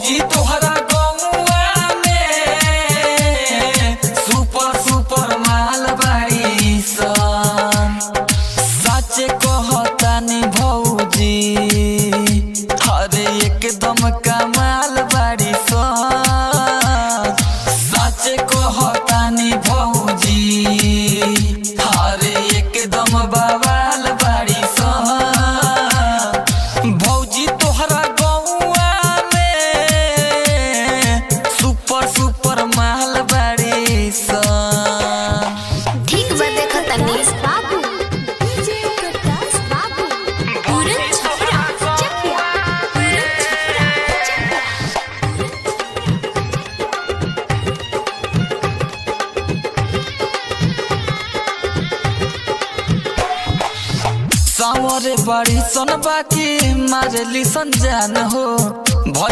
भौजी तोहरा गौआ में सुपर सुपर माल बाड़ी सन। सच कहतानी भौजी अरे एकदम कमाल बाड़ी सन। सच कहतानी भौजी अरे एकदम बवाल बाड़ी सन। भौजी तोहरा गौआ में सुपर सुपर माल बाड़ी सन। ठीक बा देखो तनीस बाबू डीजे प्रकाश बाबू पूरन छपरा चकिया पूरन छपरा सावरे बड़ी सन बाकी मारली सन जान हो।